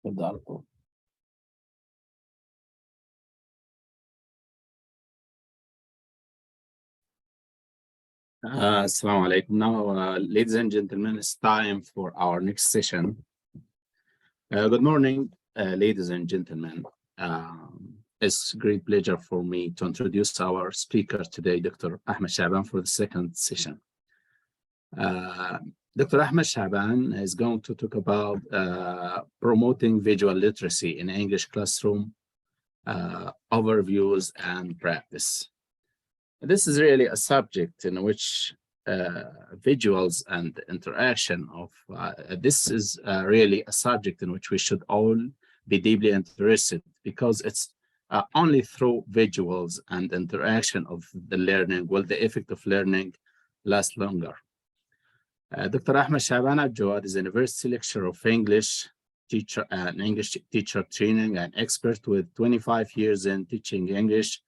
نبدأ على طول. Assalamu alaikum. Now, ladies and gentlemen, it's time for our next session. Good morning, ladies and gentlemen. It's a great pleasure for me to introduce our speaker today, Dr. Ahmed Shaban, for the second session. Dr. Ahmed Shaban is going to talk about promoting visual literacy in English classroom, overviews and practice. This is really a subject in which visuals and interaction of this is really a subject in which we should all be deeply interested, because it's only through visuals and interaction of the learning will the effect of learning last longer. Dr. Ahmed Shaban Abjawad is a university lecturer of English teacher and English teacher training and expert with 25 years in teaching English,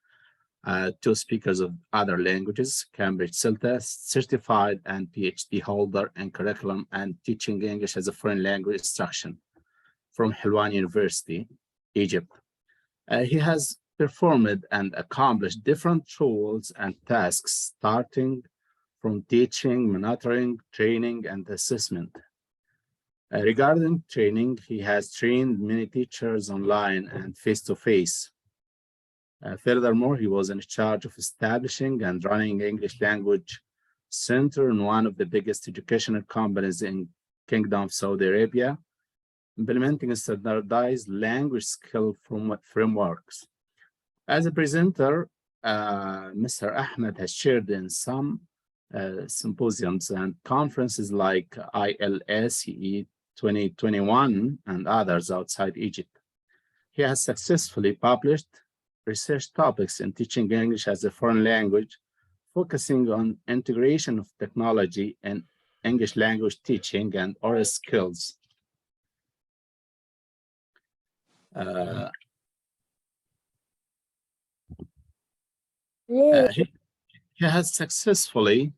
2 speakers of other languages, Cambridge CELTA certified and PhD holder in curriculum and teaching English as a foreign language instruction from Helwan University, Egypt. He has performed and accomplished different roles and tasks, starting from teaching, monitoring, training, and assessment. Regarding training, he has trained many teachers online and face-to-face. Furthermore, he was in charge of establishing and running English language center in one of the biggest educational companies in Kingdom of Saudi Arabia, implementing standardized language skill frameworks. As a presenter, Mr. Ahmed has shared in some symposiums and conferences like ILSCE 2021 and others outside Egypt. He has successfully published research topics in teaching English as a foreign language, focusing on integration of technology and English language teaching and oral skills. He has successfully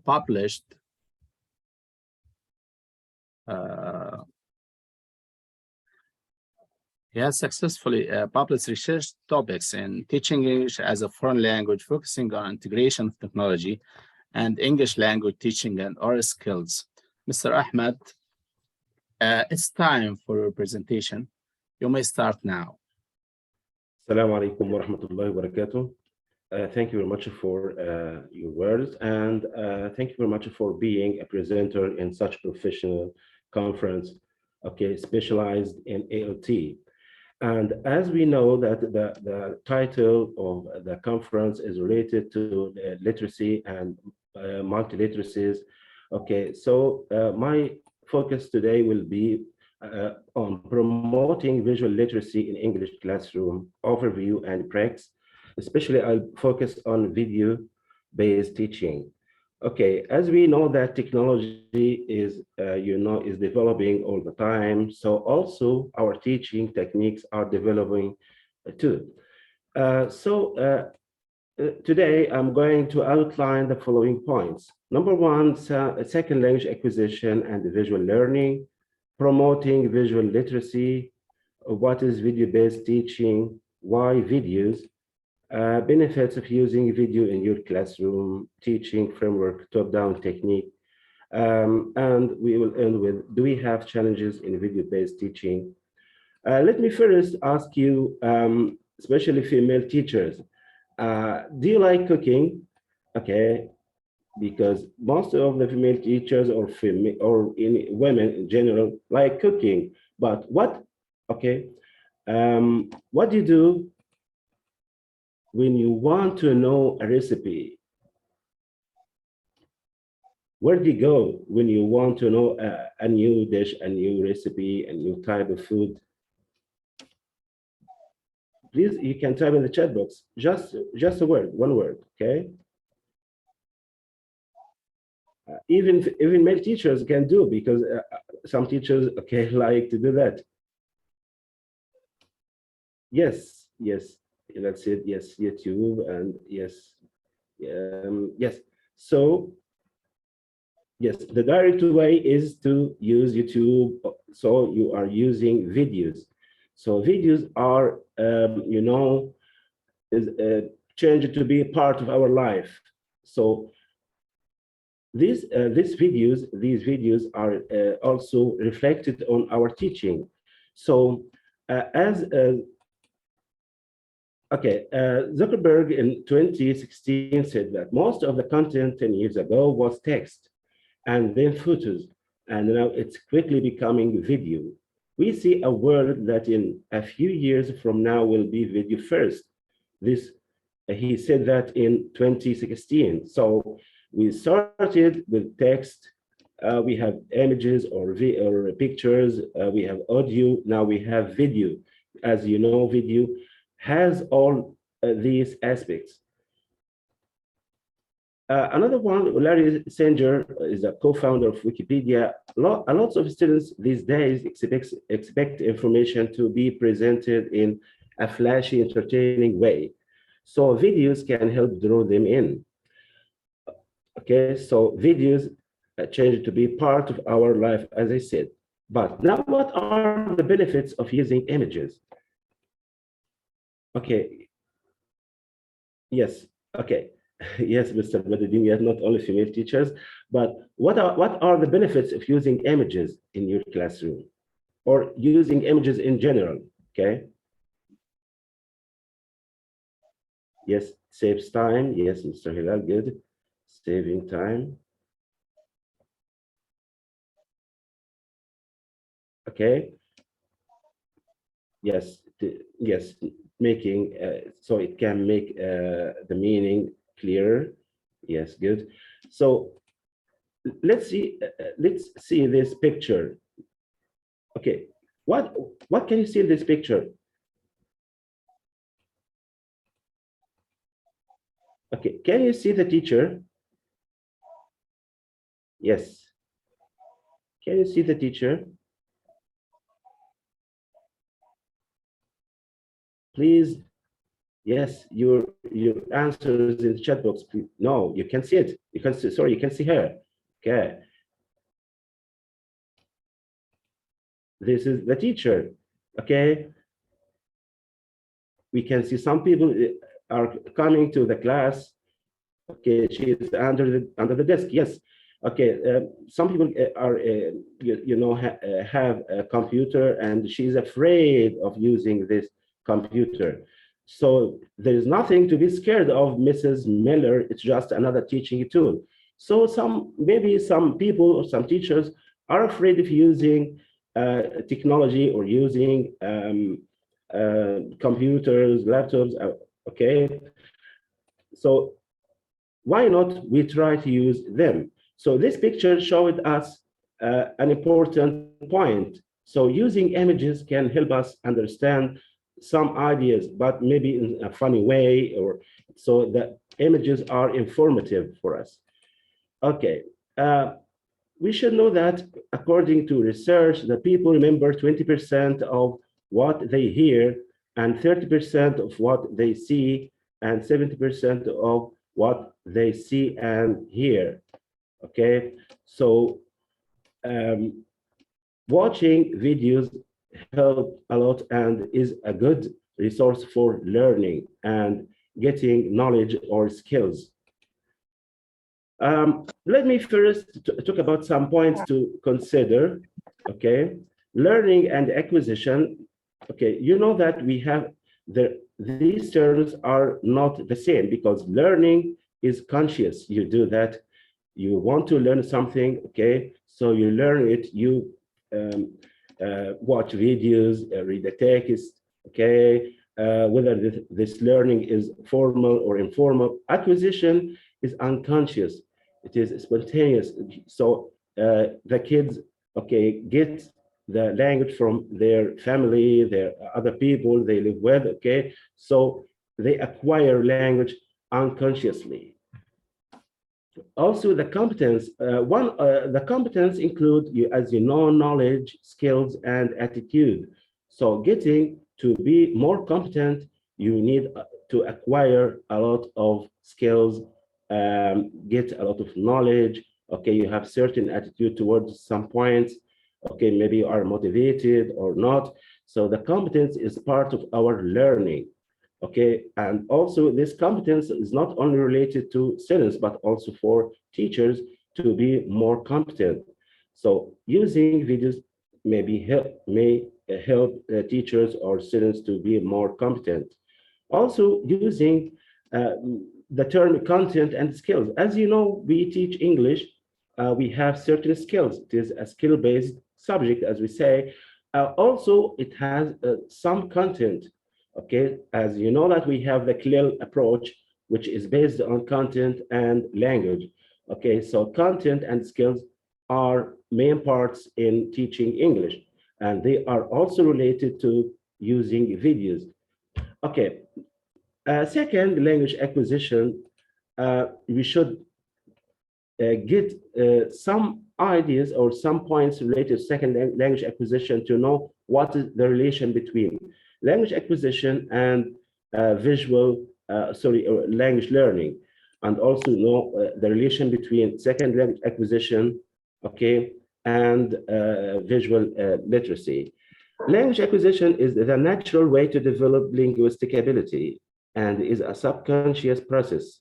published published research topics in teaching English as a foreign language, focusing on integration of technology and English language teaching and oral skills. Mr. Ahmed, it's time for your presentation. You may start now. Assalamu alaikum wa rahmatullahi wa barakatuh. Thank you very much for your words, and thank you very much for being a presenter in such professional conference, specialized in ALT. And as we know that the title of the conference is related to literacy and multiliteracies. So my focus today will be on promoting visual literacy in English classroom, overview and practice. Especially I'll focus on video-based teaching. As we know that technology is, is developing all the time. So also our teaching techniques are developing too. Today I'm going to outline the following points. Number one, second language acquisition and visual learning, promoting visual literacy, what is video-based teaching, why videos, benefits of using video in your classroom, teaching framework, top-down technique, and we will end with, do we have challenges in video-based teaching? Let me first ask you, especially female teachers, do you like cooking? Because most of the female teachers or women in general like cooking, but what do you do when you want to know a recipe? Where do you go when you want to know a new dish, a new recipe, a new type of food? Please, you can type in the chat box, just a word, one word, okay? Even male teachers can do, because some teachers, like to do that. Yes, that's it. Yes, YouTube, and yes, yes. So Yes, the direct way is to use YouTube. So you are using videos. So videos are, is changed to be part of our life. So these videos are also reflected on our teaching. So as okay, Zuckerberg in 2016 said that most of the content 10 years ago was text and then photos, and now it's quickly becoming video. We see a world that in a few years from now will be video first. This he said that in 2016. So we started with text. We have images or pictures. We have audio. Now we have video. As you know, video has all these aspects. Another one, Larry Sanger is a co-founder of Wikipedia. A lot of students these days expect information to be presented in a flashy, entertaining way. So videos can help draw them in. Okay, so videos change to be part of our life, as I said. But now what are the benefits of using images? Okay, yes, okay. Yes, Mr. Badudin, we have not only female teachers, but what are the benefits of using images in your classroom or using images in general? Okay. Yes, saves time. Yes, Mr. Hilal, good. Saving time. Okay. Yes, yes, making so it can make the meaning clearer. Yes, good. So let's see this picture. Okay, what can you see in this picture? Okay, can you see the teacher? Yes. Can you see the teacher? Please. Yes, your answers in the chat box. Please. No, you can see it. You can see. Sorry, you can see her. Okay. This is the teacher. Okay. We can see some people are coming to the class. Okay, she is under the desk. Yes. Okay. Some people are have a computer, and she's afraid of using this computer. So there is nothing to be scared of, Mrs. Miller. It's just another teaching tool. So maybe some people or some teachers are afraid of using technology or using computers, laptops. Okay, so why not we try to use them? So this picture showed us an important point. So using images can help us understand some ideas, but maybe in a funny way, or so the images are informative for us. Okay, we should know that according to research, the people remember 20% of what they hear and 30% of what they see and 70% of what they see and hear. Okay, so watching videos help a lot and is a good resource for learning and getting knowledge or skills. Let me first talk about some points to consider. Okay, learning and acquisition. Okay, you know that we have these terms are not the same because learning is conscious. You do that. You want to learn something. Okay, so you learn it. You watch videos, read the text. Okay, whether this learning is formal or informal. Acquisition is unconscious. It is spontaneous. So the kids, okay, get the language from their family, their other people they live with, okay? So they acquire language unconsciously. Also, the competence, the competence include, as you know, knowledge, skills, and attitude. So getting to be more competent, you need to acquire a lot of skills, get a lot of knowledge, Okay, you have certain attitude towards some points. Okay, maybe you are motivated or not. So the competence is part of our learning. Okay, and also this competence is not only related to students, but also for teachers to be more competent. So using videos may help teachers or students to be more competent. Also using uh, the term content and skills. As you know, we teach English. We have certain skills. It is a skill-based subject, as we say. Also, it has some content. Okay, as you know that we have the CLIL approach, which is based on content and language. Okay, so content and skills are main parts in teaching English, and they are also related to using videos. Okay, second, language acquisition. We should get some ideas or some points related to second language acquisition to know what is the relation between language acquisition and language learning, and also know the relation between second language acquisition, okay, and visual literacy. Language acquisition is the natural way to develop linguistic ability and is a subconscious process.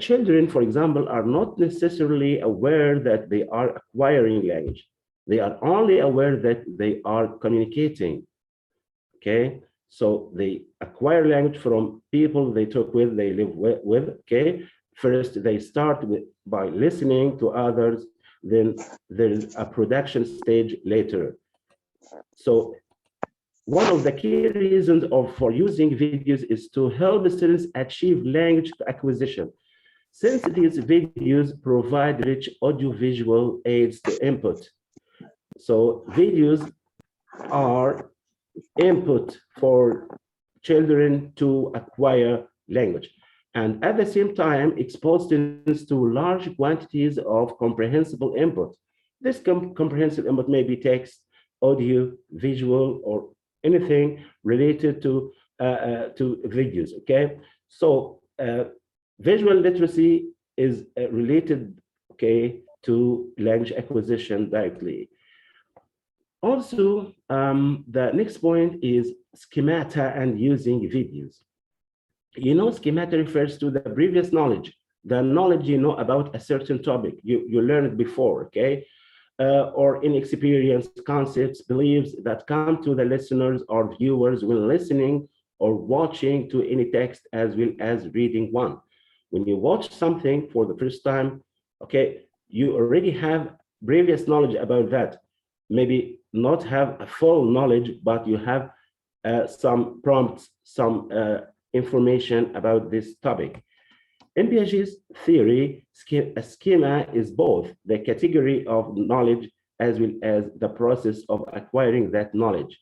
Children, for example, are not necessarily aware that they are acquiring language. They are only aware that they are communicating. Okay, so they acquire language from people they talk with, they live with. Okay, first they start by listening to others, then there's a production stage later. So one of the key reasons for using videos is to help students achieve language acquisition. Since these videos provide rich audiovisual aids to input, so videos are input for children to acquire language, and at the same time expose students to large quantities of comprehensible input. This comprehensive input may be text, audio, visual, or anything related to videos. Okay, so visual literacy is related, okay, to language acquisition directly. Also, the next point is schemata and using videos. You know, schemata refers to the previous knowledge, the knowledge you know about a certain topic. You learned before, okay? Or inexperienced concepts, beliefs that come to the listeners or viewers when listening or watching to any text as well as reading one. When you watch something for the first time, okay, you already have previous knowledge about that. Maybe not have a full knowledge, but you have some prompts, some information about this topic. In Piaget's theory, a schema is both the category of knowledge as well as the process of acquiring that knowledge.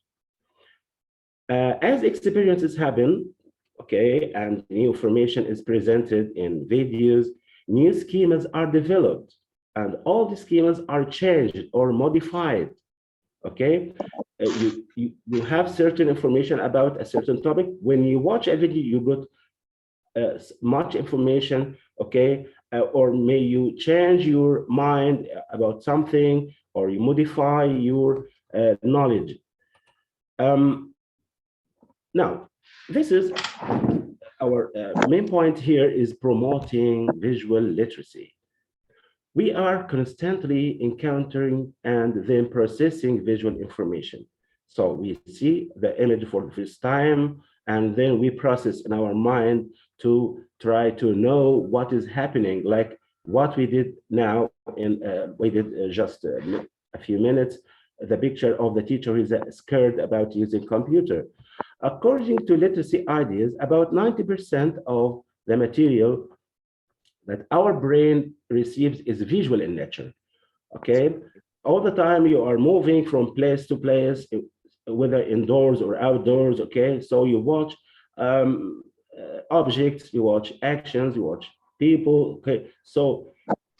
As experiences happen, okay, and new information is presented in videos, new schemas are developed, and all the schemas are changed or modified. Okay, you have certain information about a certain topic. When you watch a video, you got much information, okay, or may you change your mind about something, or you modify your knowledge. Now, this is our main point here is promoting visual literacy. We are constantly encountering and then processing visual information. So we see the image for the first time, and then we process in our mind to try to know what is happening, like what we did now. We did just a few minutes, the picture of the teacher who is scared about using computer. According to literacy ideas, about 90% of the material that our brain receives is visual in nature. Okay, all the time you are moving from place to place, whether indoors or outdoors. Okay, so you watch objects, you watch actions, you watch people. Okay, so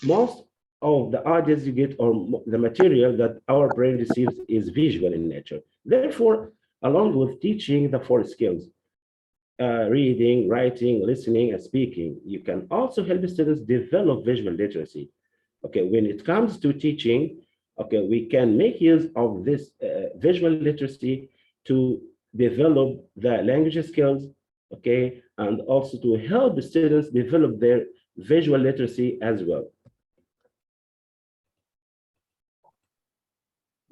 most of the ideas you get or the material that our brain receives is visual in nature. Therefore, along with teaching the four skills, reading, writing, listening, and speaking, you can also help students develop visual literacy. Okay, when it comes to teaching, okay, we can make use of this visual literacy to develop the language skills, okay, and also to help the students develop their visual literacy as well.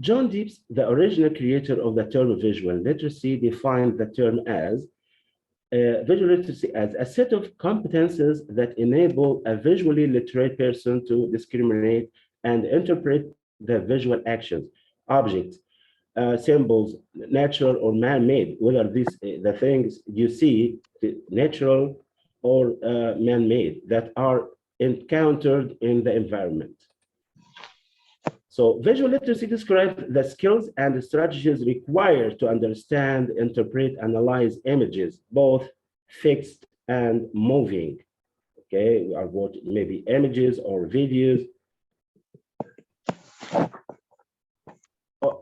John Deeps, the original creator of the term visual literacy, defined the term as visual literacy as a set of competences that enable a visually literate person to discriminate and interpret the visual actions, objects, symbols, natural or man-made, whether these the things you see, natural or man-made, that are encountered in the environment. So visual literacy describes the skills and strategies required to understand, interpret, analyze images, both fixed and moving. Okay, or what maybe images or videos.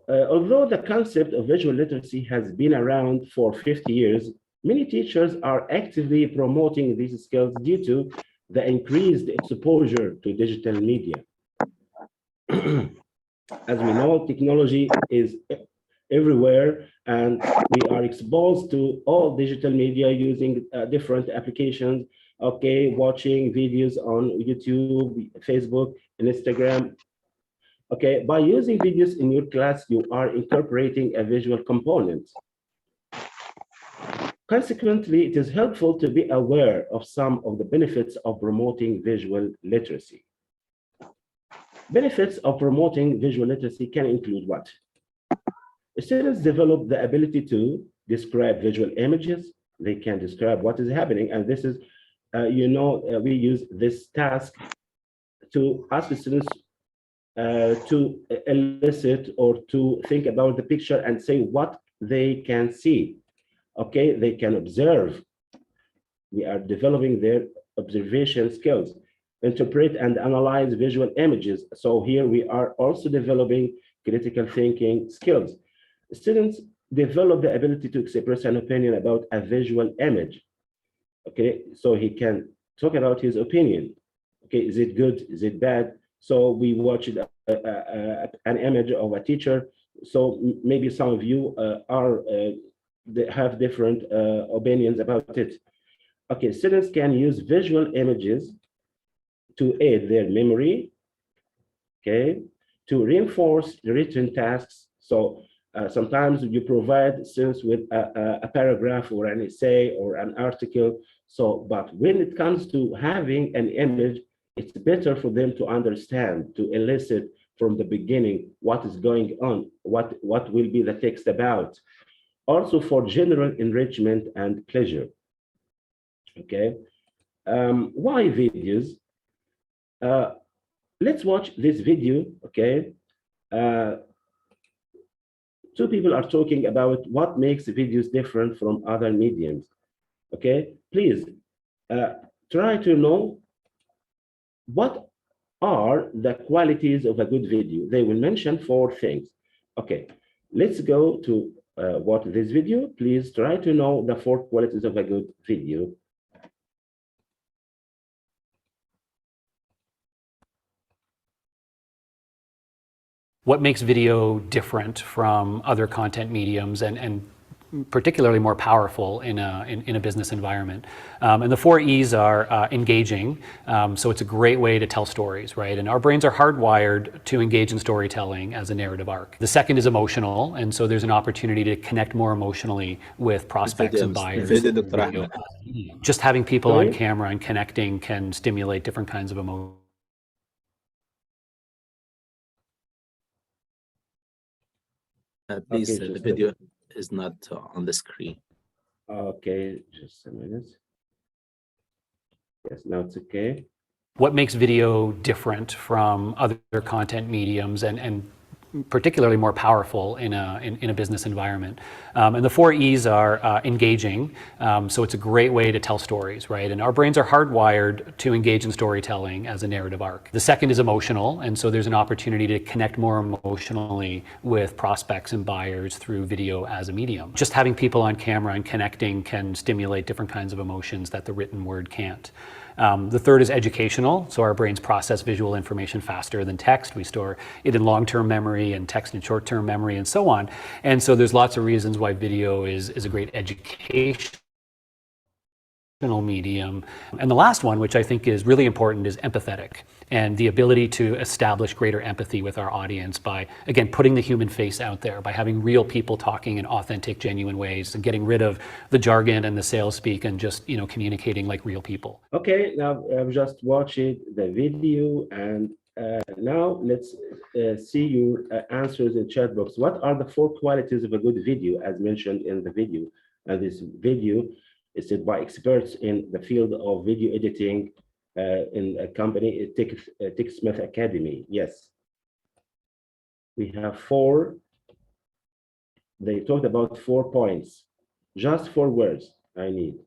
Although the concept of visual literacy has been around for 50 years, many teachers are actively promoting these skills due to the increased exposure to digital media. As we know, technology is everywhere, and we are exposed to all digital media using different applications, okay, watching videos on YouTube, Facebook, and Instagram. Okay, by using videos in your class, you are incorporating a visual component. Consequently, it is helpful to be aware of some of the benefits of promoting visual literacy. Benefits of promoting visual literacy can include what? Students develop the ability to describe visual images. They can describe what is happening. And this is, we use this task to ask the students to elicit or to think about the picture and say what they can see. Okay, they can observe. We are developing their observation skills. Interpret and analyze visual images. So here we are also developing critical thinking skills. Students develop the ability to express an opinion about a visual image. Okay, so he can talk about his opinion. Okay, is it good? Is it bad? So we watched an image of a teacher. So maybe some of you have different opinions about it. Okay, students can use visual images to aid their memory, okay, to reinforce written tasks. So sometimes you provide students with a paragraph or an essay or an article. So, but when it comes to having an image, it's better for them to understand, to elicit from the beginning what is going on, what will be the text about. Also for general enrichment and pleasure. Okay, why videos? Let's watch this video, okay? Two people are talking about what makes videos different from other mediums, okay? Please try to know what are the qualities of a good video. They will mention 4 things. Okay, let's go to watch this video. Please try to know the 4 qualities of a good video. What makes video different from other content mediums and particularly more powerful in a business environment? And the 4 E's are engaging. So it's a great way to tell stories, right? And our brains are hardwired to engage in storytelling as a narrative arc. The second is emotional. And so there's an opportunity to connect more emotionally with prospects and buyers. Just having people on camera and connecting can stimulate different kinds of emotions. Please, Okay, the video is not on the screen. Okay, just a minute. Yes, now it's okay. What makes video different from other content mediums and particularly more powerful in a business environment? And the 4 E's are engaging. So it's a great way to tell stories, right? And our brains are hardwired to engage in storytelling as a narrative arc. The second is emotional. And so there's an opportunity to connect more emotionally with prospects and buyers through video as a medium. Just having people on camera and connecting can stimulate different kinds of emotions that the written word can't. The third is educational. So our brains process visual information faster than text. We store it in long-term memory and text in short-term memory and so on. And so there's lots of reasons why video is a great educational medium. And the last one, which I think is really important, is empathetic, and the ability to establish greater empathy with our audience by, again, putting the human face out there, by having real people talking in authentic, genuine ways, and getting rid of the jargon and the sales speak and just, communicating like real people. Okay, now I've just watched the video, and now let's see your answers in chat box. What are the 4 qualities of a good video, as mentioned in the video? And this video is said by experts in the field of video editing in a company, TechSmith Academy. Yes. We have 4. They talked about 4 points. Just 4 words I need.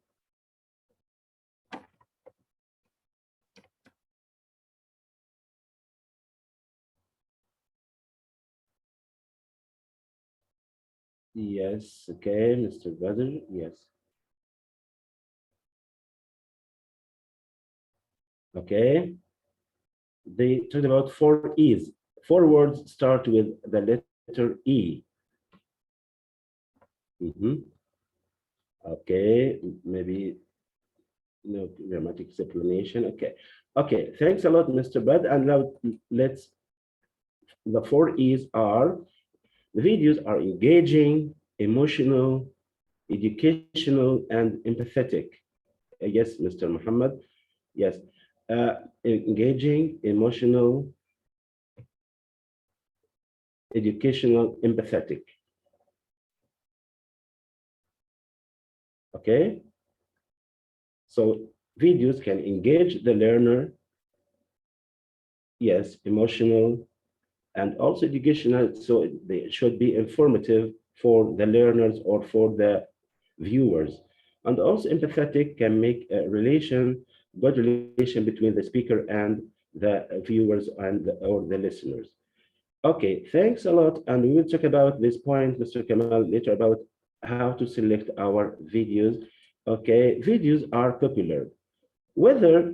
Yes, okay, Mr. Badr, yes. Okay. They talked about 4 E's. 4 words start with the letter E. Okay, maybe no grammatic explanation. Okay. Okay, thanks a lot, Mr. Bad. And now the 4 E's are, the videos are engaging, emotional, educational, and empathetic. Yes, Mr. Muhammad. Yes. Engaging, emotional, educational, empathetic. Okay. So videos can engage the learner. Yes, emotional, and also educational. So they should be informative for the learners or for the viewers. And also empathetic can make a good relation between the speaker and the viewers or the listeners. Okay, thanks a lot. And we will talk about this point, Mr. Kamal, later about how to select our videos. Okay, videos are popular, whether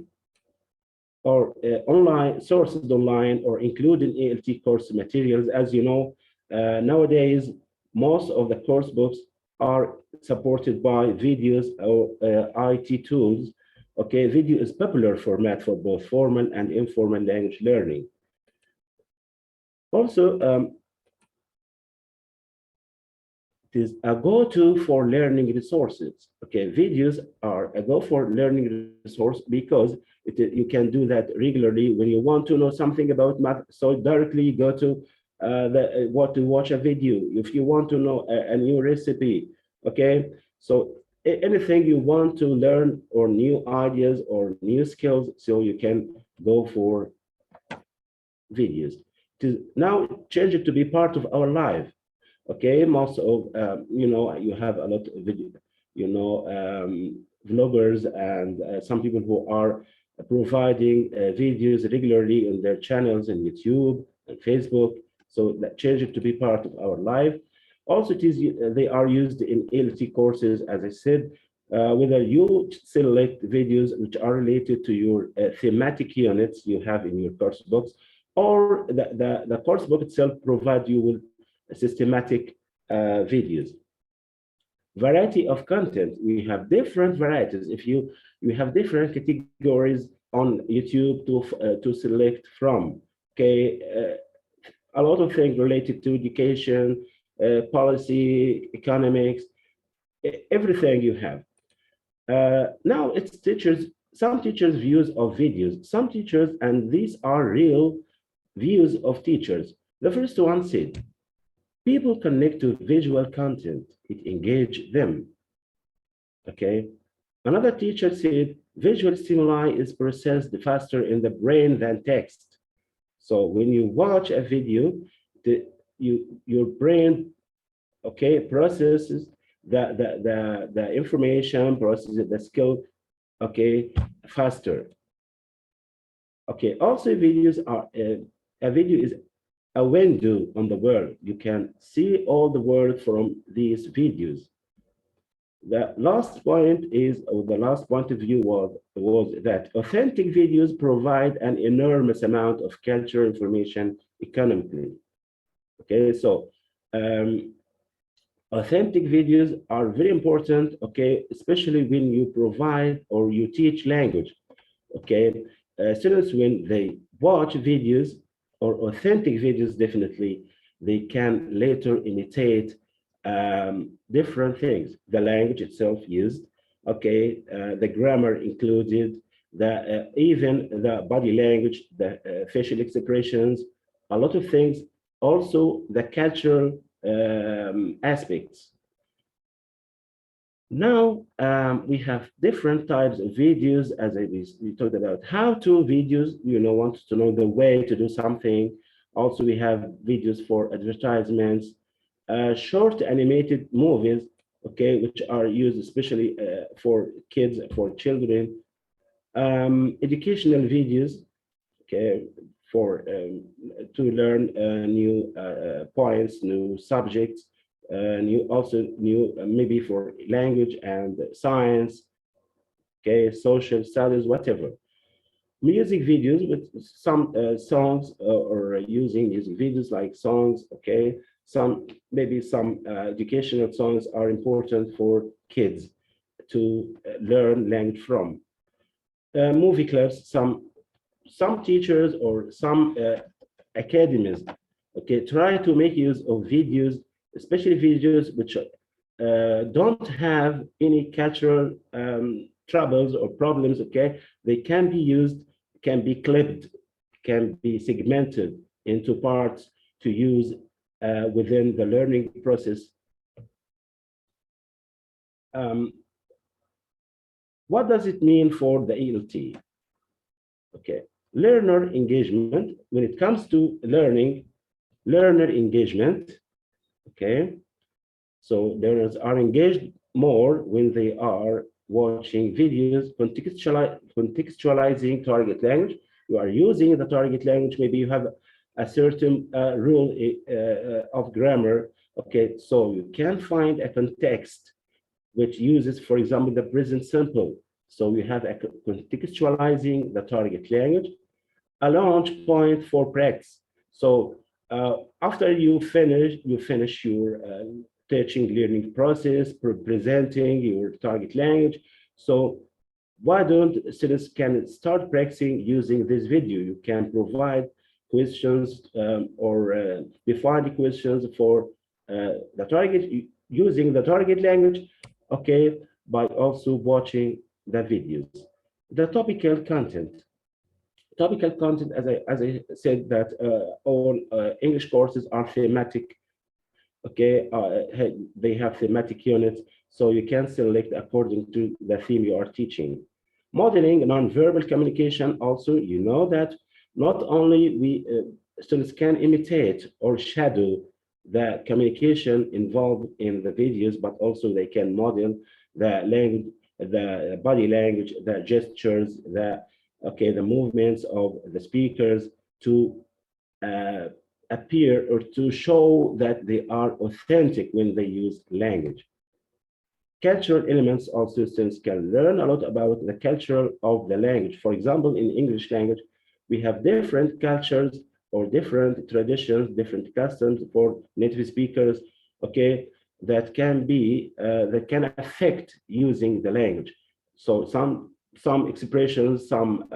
or online sources online or including ALT course materials. As you know, nowadays, most of the course books are supported by videos or IT tools. Okay, video is popular format for both formal and informal language learning. Also, it is a go-to for learning resources. Okay, videos are a go for learning resource because you can do that regularly when you want to know something about math. So directly go to watch a video. If you want to know a new recipe, okay. So anything you want to learn or new ideas or new skills, so you can go for videos. Now change it to be part of our life. Okay, most of you have a lot of video, vloggers and some people who are providing videos regularly in their channels in YouTube and Facebook. So that change it to be part of our life. Also, they are used in ALT courses, as I said. Whether you select videos which are related to your thematic units you have in your course books, or the course book itself provides you with systematic videos. Variety of content, we have different varieties. If you have different categories on YouTube to select from. Okay, a lot of things related to education, policy, economics, everything you have. Now it's teachers. Some teachers' views of videos. Some teachers, and these are real views of teachers. The first one said, people connect to visual content, it engages them. Okay. Another teacher said, visual stimuli is processed faster in the brain than text. So when you watch a video, your brain, okay, processes the information, processes the skill, okay, faster. Okay. Also, videos are a video is a window on the world. You can see all the world from these videos. The last point is, or the last point of view was that authentic videos provide an enormous amount of cultural information economically. Okay, so authentic videos are very important, okay, especially when you provide or you teach language. Okay, students, when they watch videos or authentic videos, definitely they can later imitate different things, the language itself used, okay, the grammar included, the even the body language, the facial expressions, a lot of things, also the cultural aspects. Now we have different types of videos, as we talked about how-to videos. Want to know the way to do something. Also, we have videos for advertisements, short animated movies, okay, which are used especially for kids, for children. Educational videos, okay, for to learn new points, new subjects, new maybe for language and science, okay, social studies, whatever. Music videos with some songs or using music videos like songs, okay. Maybe some educational songs are important for kids to learn language from. Movie clips, some teachers or some academies, okay, try to make use of videos, especially videos which don't have any cultural troubles or problems, okay. They can be used, can be clipped, can be segmented into parts to use within the learning process. What does it mean for the ELT? Okay, learner engagement. When it comes to learning, learner engagement, okay, so learners are engaged more when they are watching videos, contextualizing target language. You are using the target language, maybe you have a certain rule of grammar, okay, so you can find a context which uses, for example, the present simple. So we have a contextualizing the target language, a launch point for practice. So after you finish your teaching learning process, presenting your target language. So why don't students can start practicing using this video? You can provide questions or define the questions for the target using the target language, okay, by also watching the videos. The topical content. Topical content, as I said, that all English courses are thematic, okay, they have thematic units, so you can select according to the theme you are teaching. Modeling nonverbal communication, also, that not only students can imitate or shadow the communication involved in the videos, but also they can model the language, the body language, the gestures, the movements of the speakers to appear or to show that they are authentic when they use language. Cultural elements, also students can learn a lot about the culture of the language. For example, in English language, we have different cultures or different traditions, different customs for native speakers, okay, that can affect using the language. So some expressions, some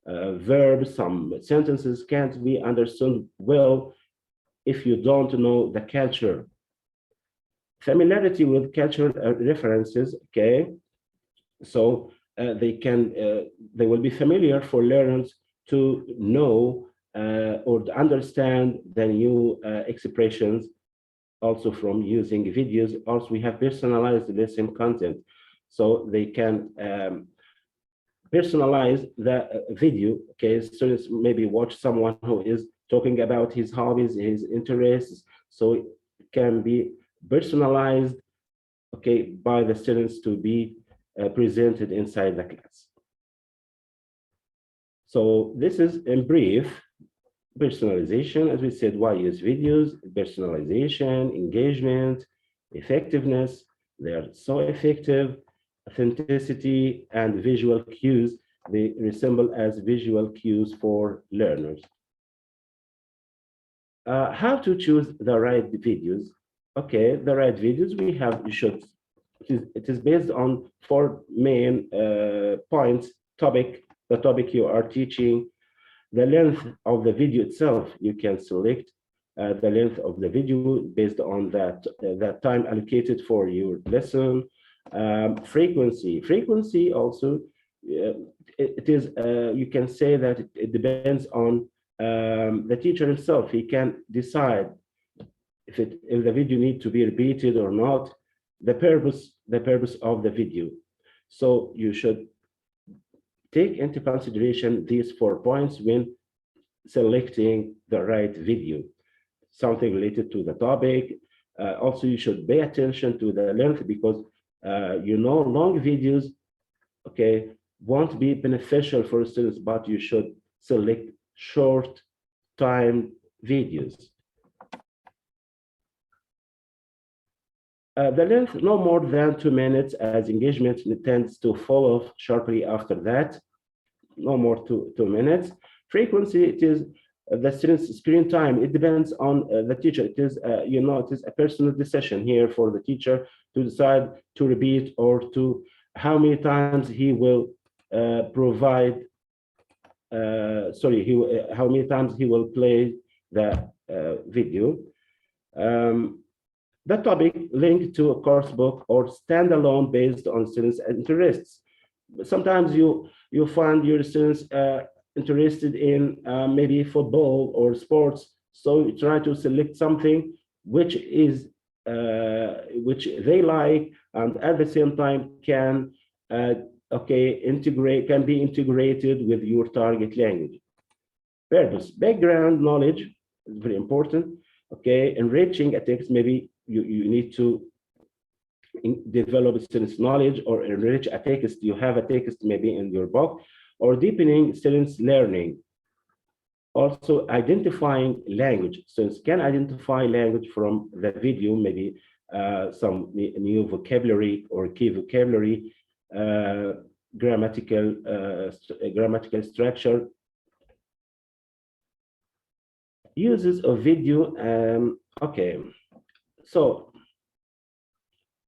verbs, some sentences can't be understood well if you don't know the culture. Familiarity with cultural references, okay, so they will be familiar for learners to know or to understand the new expressions, also from using videos. Also, we have personalized lesson content, so they can personalize the video, okay. Students maybe watch someone who is talking about his hobbies, his interests, so it can be personalized, okay, by the students to be presented inside the class. So this is in brief personalization. As we said, why use videos? Personalization, engagement, effectiveness, They are so effective, authenticity and visual cues, they resemble as visual cues for learners. How to choose the right videos? Okay, the right videos we have, it is based on four main points: the topic you are teaching, the length of the video itself. You can select the length of the video based on that time allocated for your lesson. Frequency also, it is you can say that it depends on the teacher himself. He can decide if the video needs to be repeated or not, the purpose of the video. So you should take into consideration these 4 points when selecting the right video. Something related to the topic. Also, you should pay attention to the length, because long videos, okay, won't be beneficial for students, but you should select short time videos. The length no more than 2 minutes, as engagement tends to fall off sharply after that. No more 2 minutes. Frequency, it is the student's screen time. It depends on the teacher. It is it is a personal decision here for the teacher to decide to repeat or to how many times he will provide. How many times he will play the video. The topic linked to a course book or standalone based on students' interests. Sometimes you find your students interested in maybe football or sports, so you try to select something which they like, and at the same time can be integrated with your target language. Purpose, background knowledge is very important. Okay, enriching a text, maybe you need to develop students' knowledge or enrich a text. You have a text maybe in your book, or deepening students' learning. Also, identifying language. Students can identify language from the video, maybe some new vocabulary or key vocabulary, grammatical structure. Uses of video. So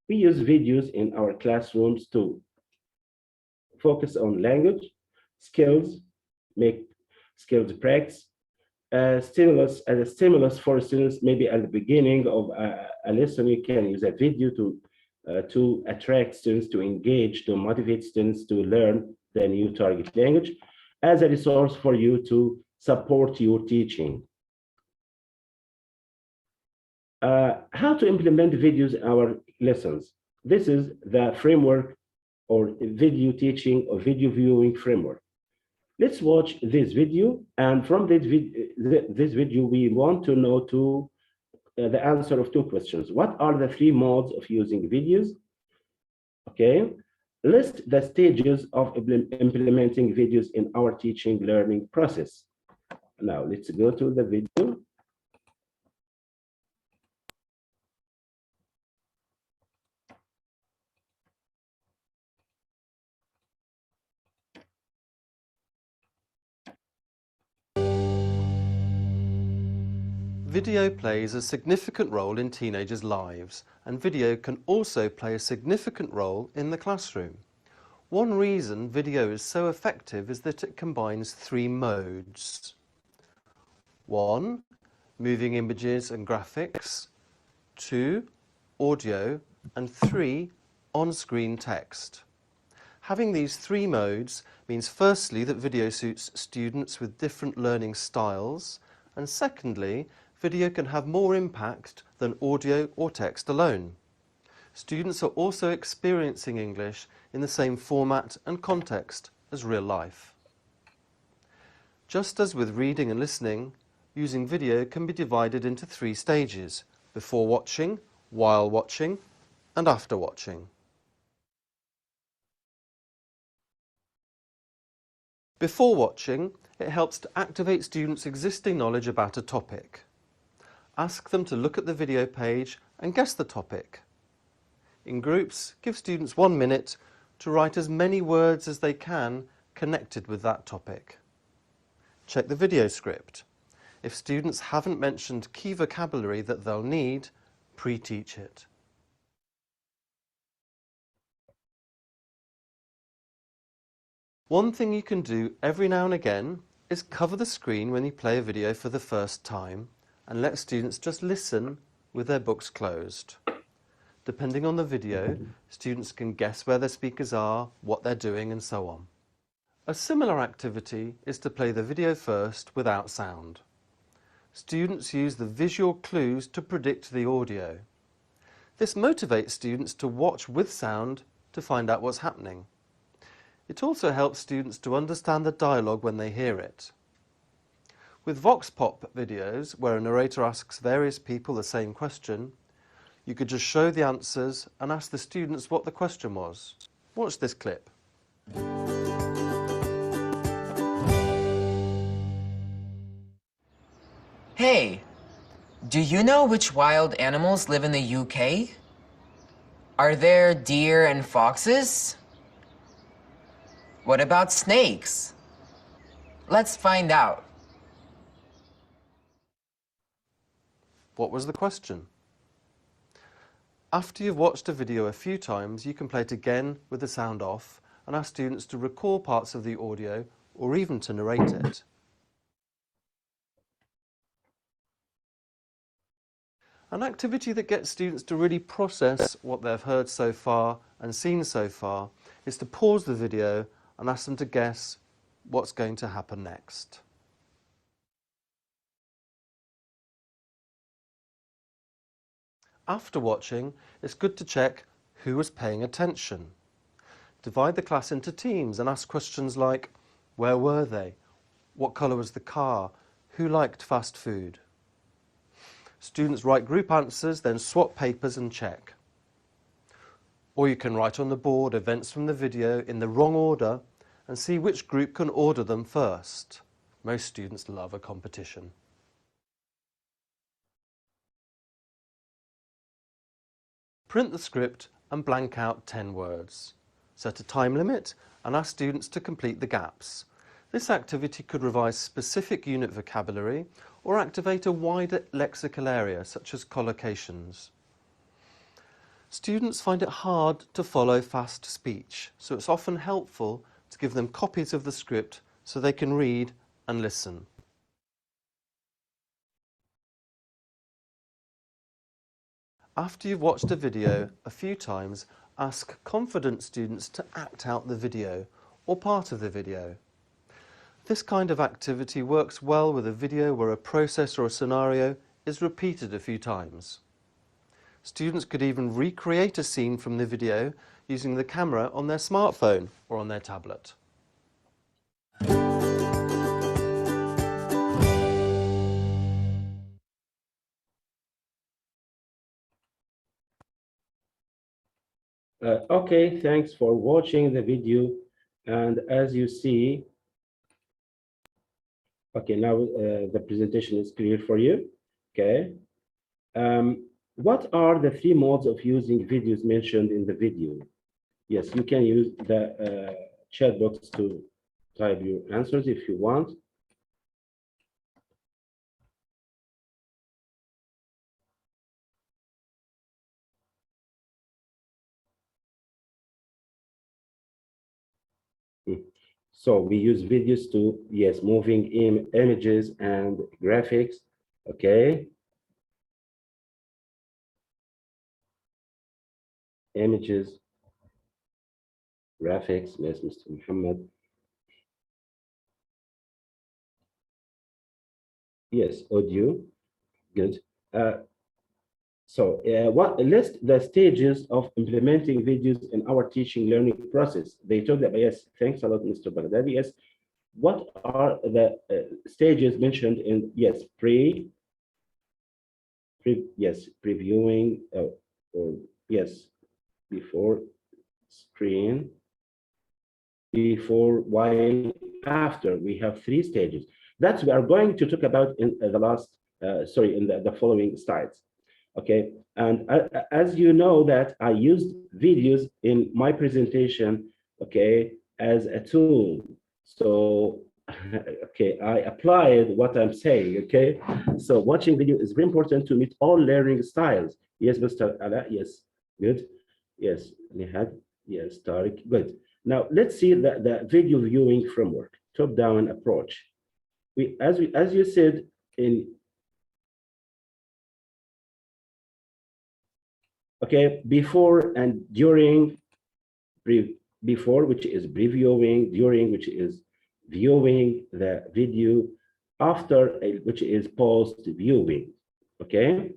we use videos in our classrooms to focus on language, skills, make skills practice, stimulus as a stimulus for students. Maybe at the beginning of a lesson, you can use a video to attract students, to engage, to motivate students to learn the new target language, as a resource for you to support your teaching. How to implement videos in our lessons. This is the framework or video teaching or video viewing framework. Let's watch this video, and from this video, we want to know the answer of 2 questions. What are the 3 modes of using videos? Okay, list the stages of implementing videos in our teaching learning process. Now let's go to the video. Video plays a significant role in teenagers' lives, and video can also play a significant role in the classroom. One reason video is so effective is that it combines 3 modes. 1, moving images and graphics. 2, audio. And 3, on-screen text. Having these 3 modes means firstly that video suits students with different learning styles, and secondly, video can have more impact than audio or text alone. Students are also experiencing English in the same format and context as real life. Just as with reading and listening, using video can be divided into 3 stages: before watching, while watching, and after watching. Before watching, it helps to activate students' existing knowledge about a topic. Ask them to look at the video page and guess the topic. In groups, give students 1 minute to write as many words as they can connected with that topic. Check the video script. If students haven't mentioned key vocabulary that they'll need, pre-teach it. One thing you can do every now and again is cover the screen when you play a video for the first time and let students just listen with their books closed. Depending on the video, students can guess where their speakers are, what they're doing, and so on. A similar activity is to play the video first without sound. Students use the visual clues to predict the audio. This motivates students to watch with sound to find out what's happening. It also helps students to understand the dialogue when they hear it. With Vox Pop videos, where a narrator asks various people the same question, you could just show the answers and ask the students what the question was. Watch this clip. Hey, do you know which wild animals live in the UK? Are there deer and foxes? What about snakes? Let's find out. What was the question? After you've watched a video a few times, you can play it again with the sound off and ask students to recall parts of the audio or even to narrate it. An activity that gets students to really process what they've heard so far and seen so far is to pause the video and ask them to guess what's going to happen next. After watching, it's good to check who was paying attention. Divide the class into teams and ask questions like, where were they? What colour was the car? Who liked fast food? Students write group answers, then swap papers and check. Or you can write on the board events from the video in the wrong order and see which group can order them first. Most students love a competition. Print the script and blank out 10 words. Set a time limit and ask students to complete the gaps. This activity could revise specific unit vocabulary or activate a wider lexical area, such as collocations. Students find it hard to follow fast speech, so it's often helpful to give them copies of the script so they can read and listen. After you've watched a video a few times, ask confident students to act out the video or part of the video. This kind of activity works well with a video where a process or a scenario is repeated a few times. Students could even recreate a scene from the video using the camera on their smartphone or on their tablet. Okay, thanks for watching the video. And as you see, okay, now the presentation is clear for you. Okay. What are the 3 modes of using videos mentioned in the video? Yes, you can use the chat box to type your answers if you want. So we use videos to, yes, moving images and graphics. Okay. Images, graphics, yes, Mr. Muhammad. Yes, audio, good. What list the stages of implementing videos in our teaching learning process? They told that, yes, thanks a lot, Mr. Baghdadi. Yes, what are the stages mentioned in, yes, previewing, or yes, before, screen, before, while, after. We have 3 stages that we are going to talk about in the last, in the following slides. Okay, and as you know that I used videos in my presentation, okay, as a tool. So, okay, I applied what I'm saying, okay? So watching video is very important to meet all learning styles. Yes, Mr. Ala, yes, good. Yes, Nihad, yes, Tariq, good. Now, let's see the video viewing framework, top-down approach. As you said, okay, before and during, before, which is previewing, during, which is viewing the video, after, which is post viewing. Okay,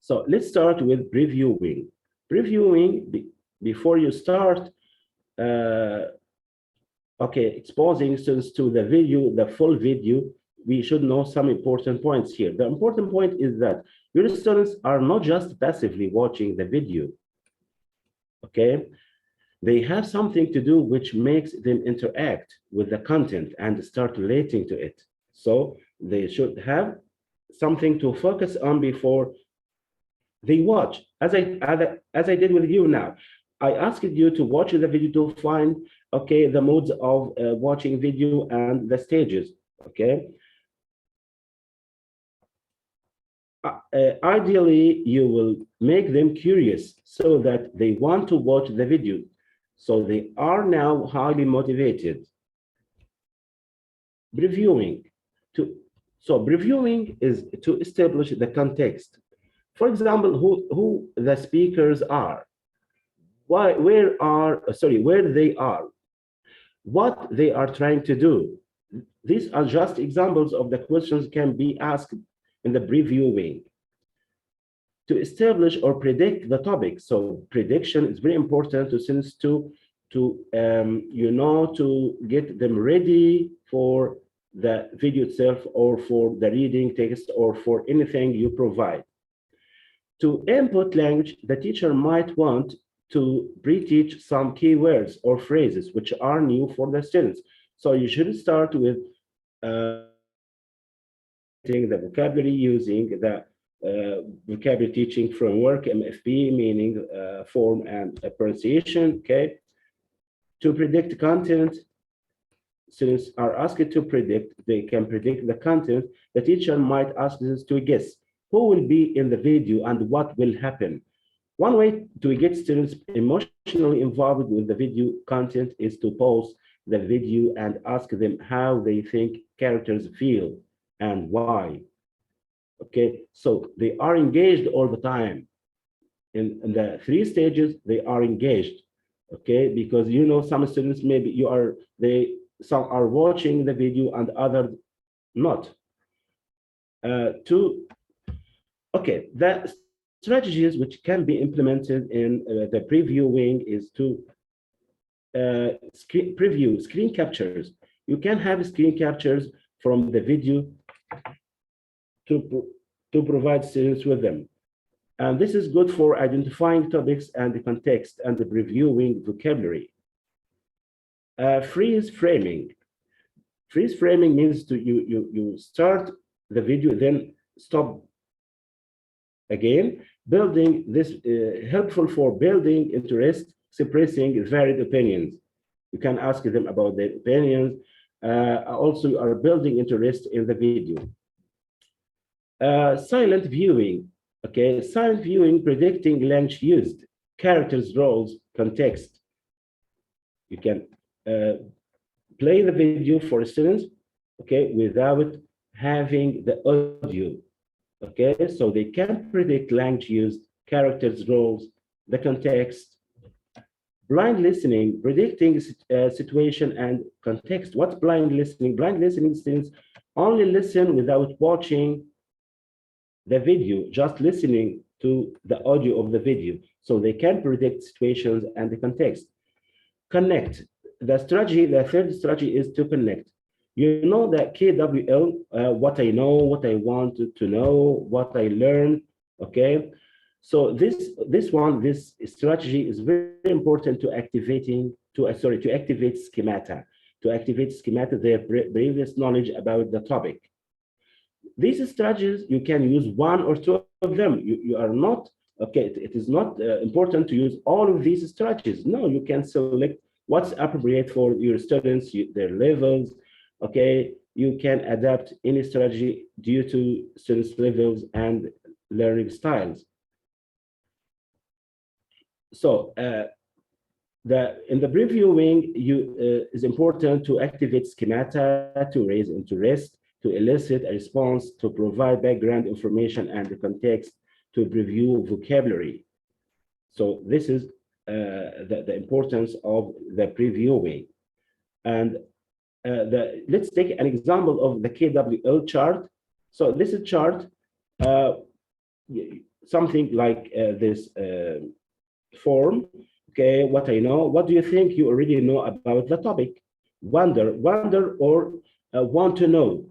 so let's start with previewing. Previewing, before you start, okay, exposing students to the video, the full video, we should know some important points here. The important point is that your students are not just passively watching the video, okay? They have something to do which makes them interact with the content and start relating to it. So they should have something to focus on before they watch. As I did with you now, I asked you to watch the video to find, okay, the modes of watching video and the stages, okay? Ideally, you will make them curious so that they want to watch the video. So they are now highly motivated. Previewing. So previewing is to establish the context. For example, who the speakers are, where they are, what they are trying to do. These are just examples of the questions can be asked in the previewing. To establish or predict the topic. So prediction is very important to students to get them ready for the video itself or for the reading text or for anything you provide. To input language, the teacher might want to pre-teach some keywords or phrases which are new for the students. So you should start with the vocabulary using the vocabulary teaching framework, MFP, meaning form and pronunciation, okay? To predict content, students are asked to predict, they can predict the content. The teacher might ask students to guess who will be in the video and what will happen. One way to get students emotionally involved with the video content is to pause the video and ask them how they think characters feel and why. Okay, so they are engaged all the time. In the 3 stages, they are engaged. Okay, because you know some students maybe some are watching the video and others not. Okay, the strategies which can be implemented in the previewing is to preview screen captures. You can have screen captures from the video to provide students with them. And this is good for identifying topics and the context and the previewing vocabulary. Freeze framing. Freeze framing means you start the video, then stop again. Building this helpful for building interest, expressing varied opinions. You can ask them about their opinions. Also, you are building interest in the video. Silent viewing. Okay, silent viewing, predicting language used, characters, roles, context. You can play the video for students, okay, without having the audio. Okay, so they can predict language used, characters, roles, the context. Blind listening, predicting situation and context. What's blind listening? Blind listening, students only listen without watching the video, just listening to the audio of the video. So they can predict situations and the context. Connect. The strategy, the third strategy is to connect. You know that KWL, what I know, what I want to know, what I learned, okay? So this strategy is very important to activate schemata, their previous knowledge about the topic. These strategies, you can use 1 or 2 of them. You are not, okay, it is not important to use all of these strategies. No, you can select what's appropriate for your students, their levels, okay? You can adapt any strategy due to students' levels and learning styles. So in the previewing, is important to activate schemata, to raise interest, to elicit a response, to provide background information and the context, to preview vocabulary. So this is the importance of the previewing. And let's take an example of the KWL chart. So this is chart, something like this form. Okay, what I know, what do you think you already know about the topic? Wonder or want to know.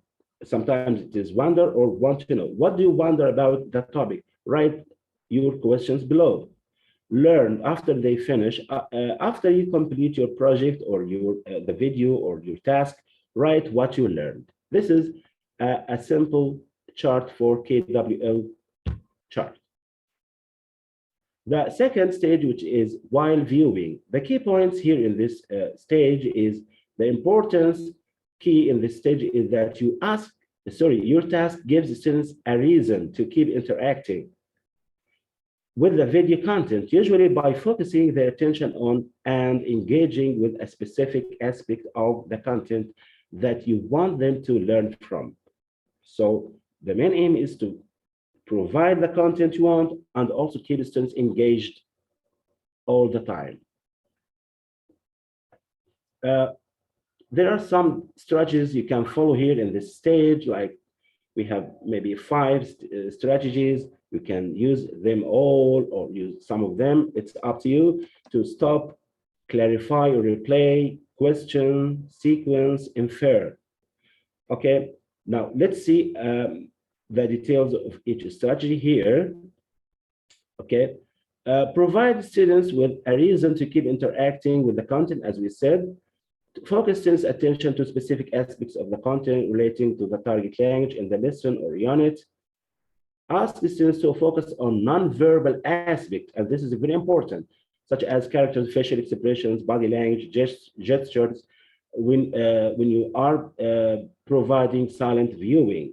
Sometimes it is wonder or want to know. What do you wonder about the topic? Write your questions below. Learn after they finish, after you complete your project or your the video or your task, write what you learned. This is a simple chart for KWL chart. The second stage, which is while viewing. The key points here in this stage is the importance key in this stage is that your task gives students a reason to keep interacting with the video content, usually by focusing their attention on and engaging with a specific aspect of the content that you want them to learn from. So the main aim is to provide the content you want and also keep students engaged all the time. There are some strategies you can follow here in this stage, like we have maybe 5 strategies. You can use them all or use some of them. It's up to you to stop, clarify or replay, question, sequence, infer. Okay, now let's see the details of each strategy here. Okay, provide students with a reason to keep interacting with the content, as we said. Focus students' attention to specific aspects of the content relating to the target language in the lesson or unit. Ask the students to focus on non-verbal aspects, and this is very important, such as characters, facial expressions, body language, gestures, when you are providing silent viewing.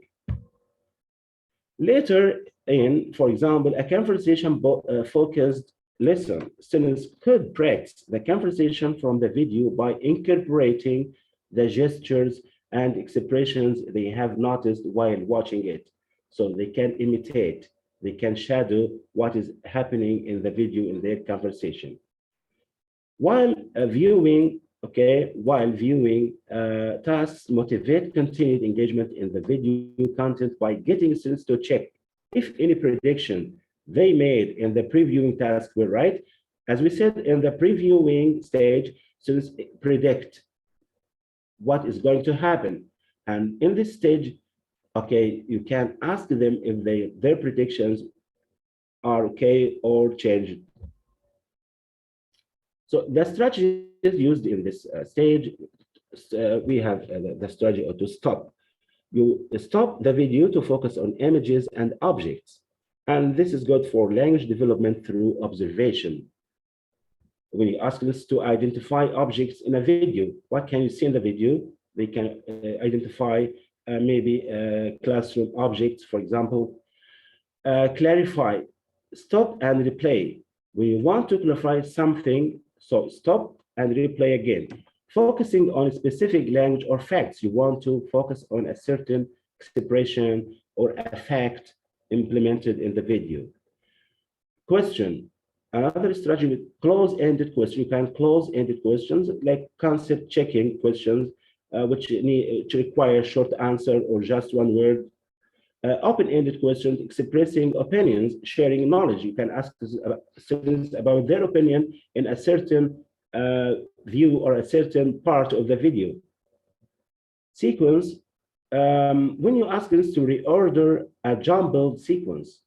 Later in, for example, a conversation-focused lesson, students could practice the conversation from the video by incorporating the gestures and expressions they have noticed while watching it. So they can imitate, they can shadow what is happening in the video in their conversation. While viewing, tasks motivate continued engagement in the video content by getting students to check if any prediction they made in the previewing task were right. As we said, in the previewing stage, students predict what is going to happen. And in this stage, okay, you can ask them if their predictions are okay or changed. So the strategies used in this stage, we have the strategy to stop. You stop the video to focus on images and objects. And this is good for language development through observation. When you ask us to identify objects in a video, what can you see in the video? They can identify maybe classroom objects, for example. Clarify, stop and replay. When you want to clarify something, so stop and replay again. Focusing on a specific language or facts, you want to focus on a certain expression or a fact implemented in the video. Question, another strategy with close-ended questions. You can close-ended questions like concept checking questions, which require short answer or just one word. Open-ended questions, expressing opinions, sharing knowledge. You can ask students about their opinion in a certain view or a certain part of the video. Sequence, when you ask students to reorder a jumbled sequence,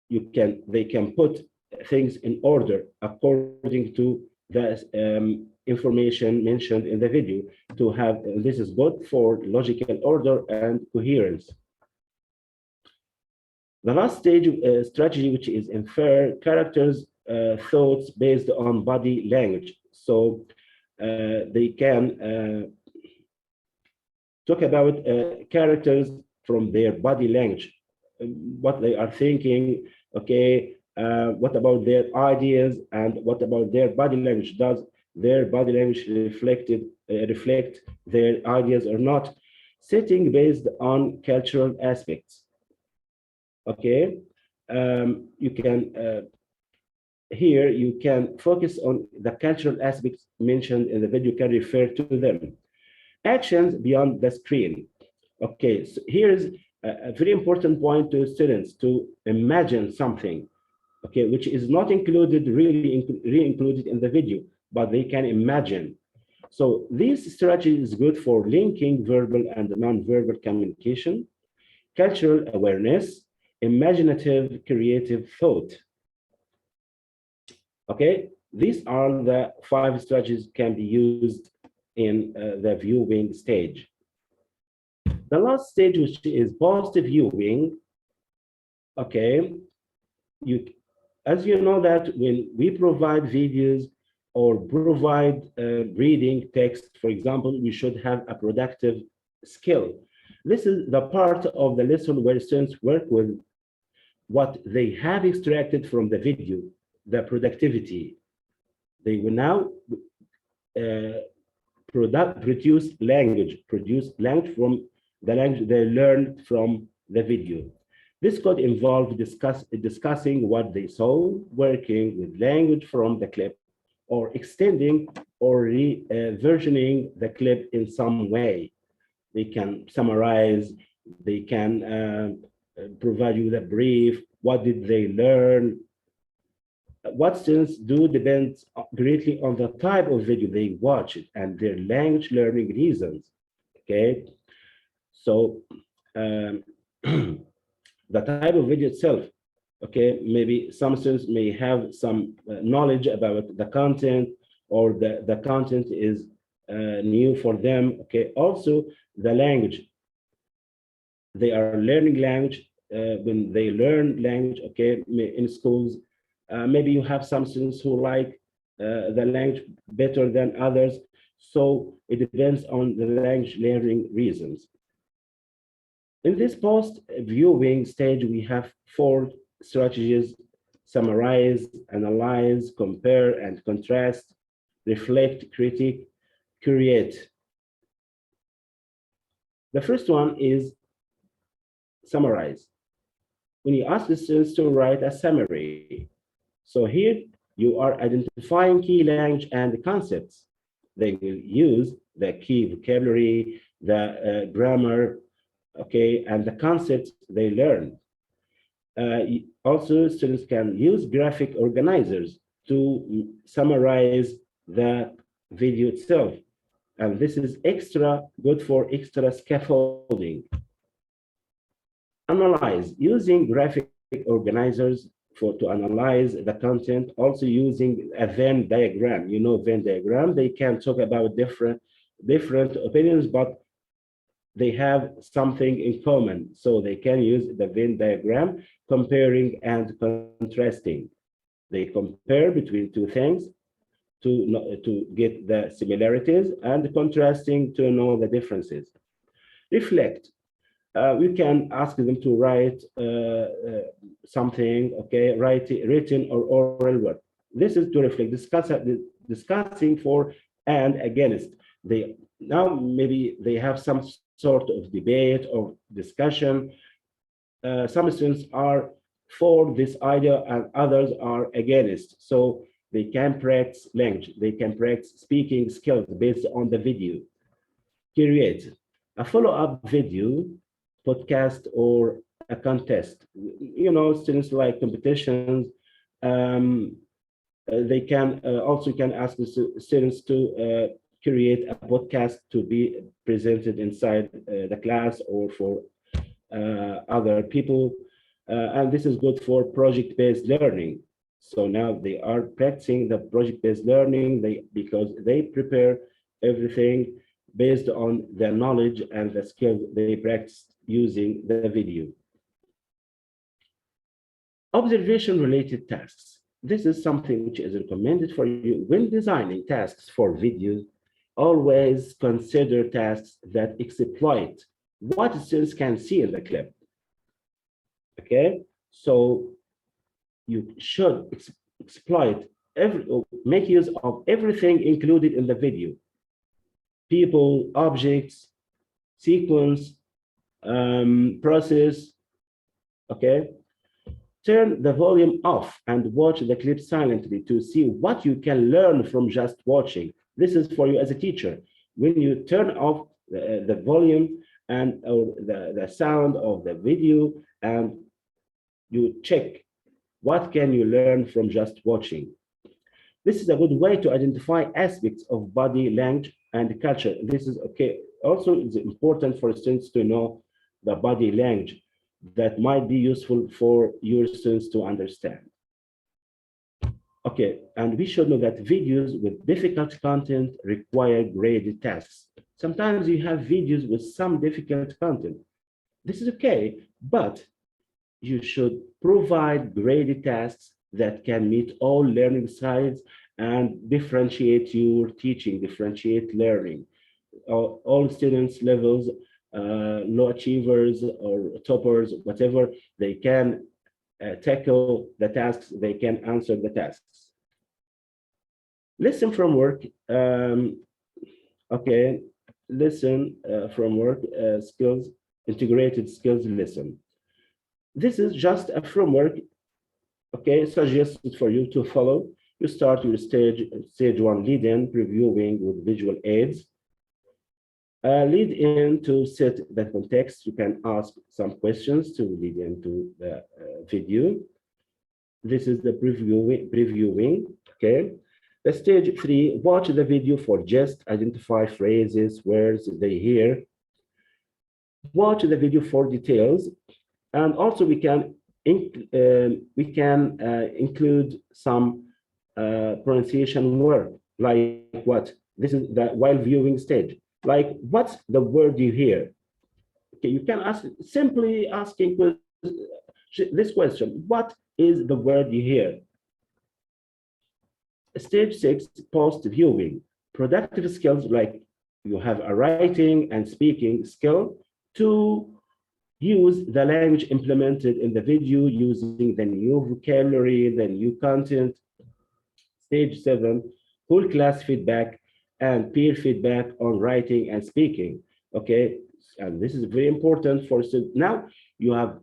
they can put things in order according to the information mentioned in the video to have, this is good for logical order and coherence. The last stage strategy, which is infer characters' thoughts based on body language. So they can talk about characters from their body language, what they are thinking, okay, what about their ideas, and what about their body language? Does their body language reflect their ideas or not? Setting based on cultural aspects. Okay, you can here you can focus on the cultural aspects mentioned in the video, can refer to them. Actions beyond the screen. Okay, so here is a very important point to students to imagine something, okay, which is not included, really included in the video, but they can imagine. So this strategy is good for linking verbal and non-verbal communication, cultural awareness, imaginative, creative thought. Okay, these are the 5 strategies can be used in the viewing stage. The last stage, which is post-viewing, okay, as you know that when we provide videos or provide reading text, for example, we should have a productive skill. This is the part of the lesson where students work with what they have extracted from the video, the productivity. They will now produce language from the language they learned from the video. This could involve discussing what they saw, working with language from the clip, or extending or versioning the clip in some way. They can summarize, they can provide you the brief, what did they learn. What students do depends greatly on the type of video they watch and their language learning reasons, okay? So the type of video itself, okay, maybe some students may have some knowledge about the content, or the content is new for them, okay? Also, the language. They are learning language. When they learn language, okay, in schools, maybe you have some students who like the language better than others. So it depends on the language learning reasons. In this post-viewing stage, we have 4 strategies: summarize, analyze, compare and contrast, reflect, critique, create. The first one is summarize. When you ask the students to write a summary, so here you are identifying key language and concepts. They will use the key vocabulary, the grammar, okay, and the concepts they learn. Also, students can use graphic organizers to summarize the video itself. And this is extra good for extra scaffolding. Analyze, using graphic organizers to analyze the content, also using a Venn diagram. You know Venn diagram, they can talk about different opinions, but they have something in common. So they can use the Venn diagram, comparing and contrasting. They compare between 2 things to get the similarities, and contrasting to know the differences. Reflect. We can ask them to write something, okay, written or oral work. This is to reflect, discussing for and against. They now maybe they have some sort of debate or discussion. Some students are for this idea and others are against. So they can practice language, they can practice speaking skills based on the video. Create a follow-up video, podcast, or a contest. You know, students like competitions. They can also can ask the students to create a podcast to be presented inside the class or for other people. And this is good for project-based learning. So now they are practicing the project-based learning because they prepare everything based on their knowledge and the skills they practice using the video. Observation-related tasks. This is something which is recommended for you when designing tasks for videos. Always consider tasks that exploit what students can see in the clip. Okay, so you should exploit make use of everything included in the video: people, objects, sequence, process. Okay, turn the volume off and watch the clip silently to see what you can learn from just watching. This is for you as a teacher. When you turn off the volume and or the sound of the video, and you check what can you learn from just watching. This is a good way to identify aspects of body language and culture. This is okay. Also, it's important for students to know the body language that might be useful for your students to understand. Okay, and we should know that videos with difficult content require graded tasks. Sometimes you have videos with some difficult content. This is okay, but you should provide graded tasks that can meet all learning styles and differentiate your teaching, differentiate learning. All students levels, low achievers or toppers, whatever, they can tackle the tasks, they can answer the tasks. Lesson from work. Okay, lesson from work skills, integrated skills lesson. This is just a framework, okay, suggested for you to follow. You start your stage one lead-in, previewing with visual aids. Lead in to set the context. You can ask some questions to lead into the video. This is the previewing, okay? The stage 3, watch the video for gist, identify phrases, words they hear. Watch the video for details. And also we can include some pronunciation word, like what? This is the while viewing stage. Like, what's the word you hear? Okay, you can ask, simply asking this question: what is the word you hear? Stage 6, post viewing, productive skills, like you have a writing and speaking skill to use the language implemented in the video using the new vocabulary, the new content. Stage 7, whole class feedback and peer feedback on writing and speaking. Okay, and this is very important for students. Now you have,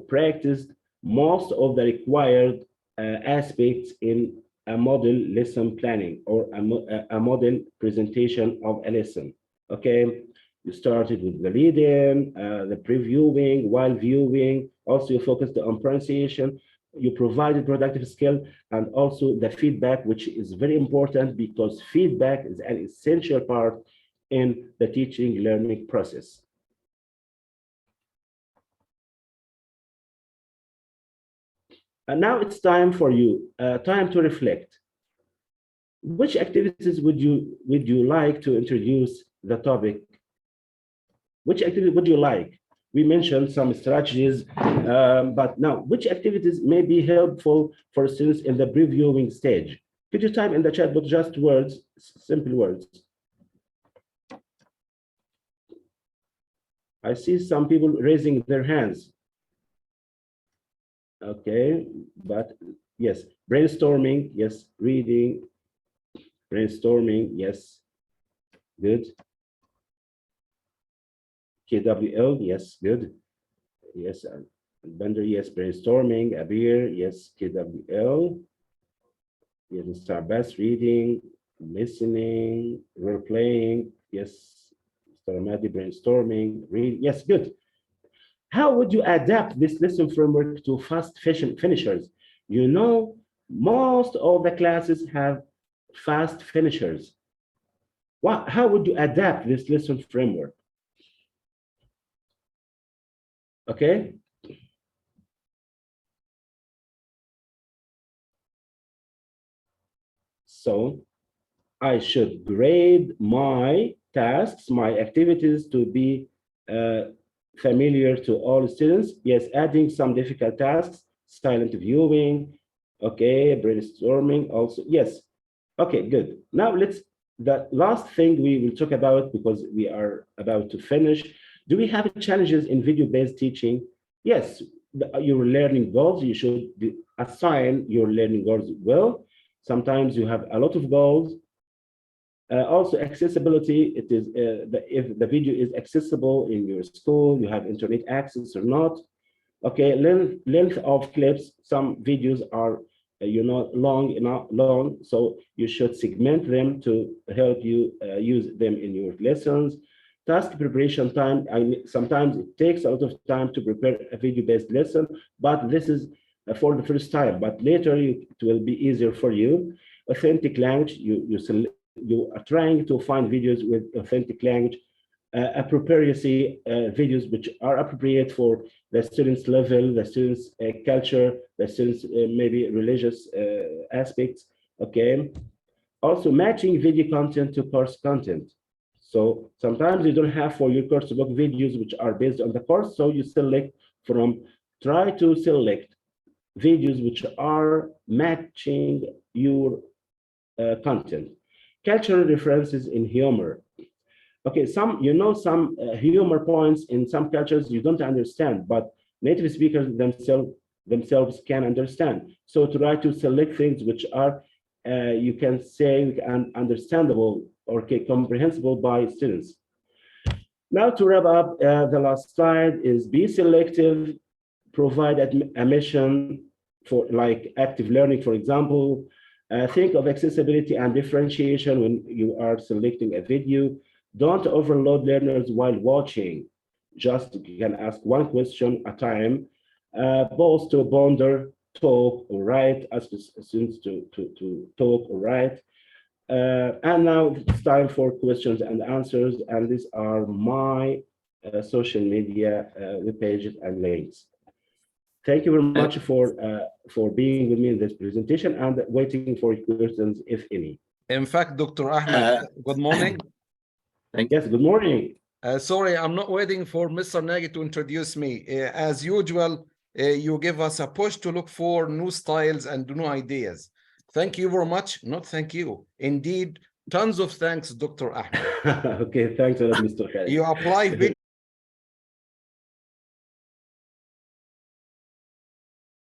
practiced most of the required aspects in a model lesson planning or a model presentation of a lesson. Okay, you started with the lead-in, the previewing, while viewing. Also, you focused on pronunciation. You provided productive skill, and also the feedback, which is very important because feedback is an essential part in the teaching learning process. And now it's time for you, time to reflect. Which activities would you like to introduce the topic? Which activity would you like? We mentioned some strategies, but now, which activities may be helpful for students in the previewing stage? Could you type in the chat box just words, simple words? I see some people raising their hands. Okay, but yes, brainstorming, yes, reading, brainstorming, yes, good. KWL, yes, good. Yes, Bender, yes, brainstorming, Abir, yes, KWL. Yes, Mr. Abbas, reading, listening, role playing, yes, Mr. Ahmadi, brainstorming, read, yes, good. How would you adapt this lesson framework to fast finishers? You know, most of the classes have fast finishers. How would you adapt this lesson framework? Okay. So I should grade my tasks, my activities to be familiar to all students? Yes, adding some difficult tasks, silent viewing, okay, brainstorming also, yes. Okay, good. Now the last thing we will talk about, because we are about to finish, do we have challenges in video-based teaching? Yes, your learning goals, you should assign your learning goals well. Sometimes you have a lot of goals. Also, accessibility, it is if the video is accessible in your school, you have internet access or not. Okay, length of clips, some videos are long, so you should segment them to help you use them in your lessons. Task preparation time, sometimes it takes a lot of time to prepare a video-based lesson, but this is for the first time, but later it will be easier for you. Authentic language, you are trying to find videos with authentic language, appropriacy videos which are appropriate for the students' level, the students' culture, the students' maybe religious aspects, okay? Also, matching video content to course content. So sometimes you don't have for your coursebook videos which are based on the course, so you try to select videos which are matching your content. Cultural references in humor. Okay, some humor points in some cultures you don't understand, but native speakers themselves can understand. So try to select things which are, you can say, understandable or comprehensible by students. Now to wrap up, the last slide is be selective, provide a mission for like active learning, for example. Think of accessibility and differentiation when you are selecting a video. Don't overload learners while watching. Just you can ask one question at a time. Pause to ponder, talk or write, ask students to talk or write. And now it's time for questions and answers. And these are my social media web pages and links. Thank you very much for being with me in this presentation and waiting for questions, if any. In fact, Dr. Ahmed, good morning. Yes, good morning. Sorry, I'm not waiting for Mr. Nagy to introduce me. As usual, you give us a push to look for new styles and new ideas. Thank you very much. Not thank you. Indeed, tons of thanks, Dr. Ahmed. Okay, thanks a lot, Mr. Khalid. You apply video